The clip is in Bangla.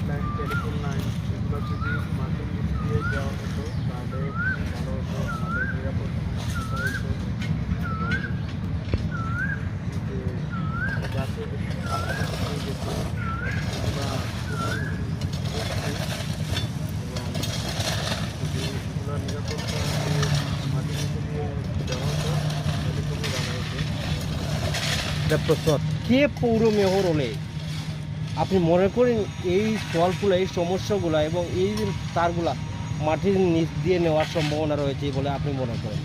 লাইন, টেলিফোন লাইন এগুলো যদি মাটির নিচ দিয়ে দেওয়া হতো তাহলে খুবই ভালো হতো, আমাদের নিরাপদ থাকা হতো। এবং যে গাছের আশেপাশে যে গেছে এগুলা খুবই এবং যদি এগুলো নিরাপত্তা দিয়ে মাটির নিচে দিয়ে দেওয়া হতো তাহলে খুবই ভালো হতো। এটা প্রশ্ন, কে পৌর মেয়র হলে আপনি মনে করেন এই সলগুলো, এই সমস্যাগুলো এবং এই যে তারগুলা মাটির নিচ দিয়ে নেওয়ার সম্ভাবনা রয়েছে বলে আপনি মনে করেন?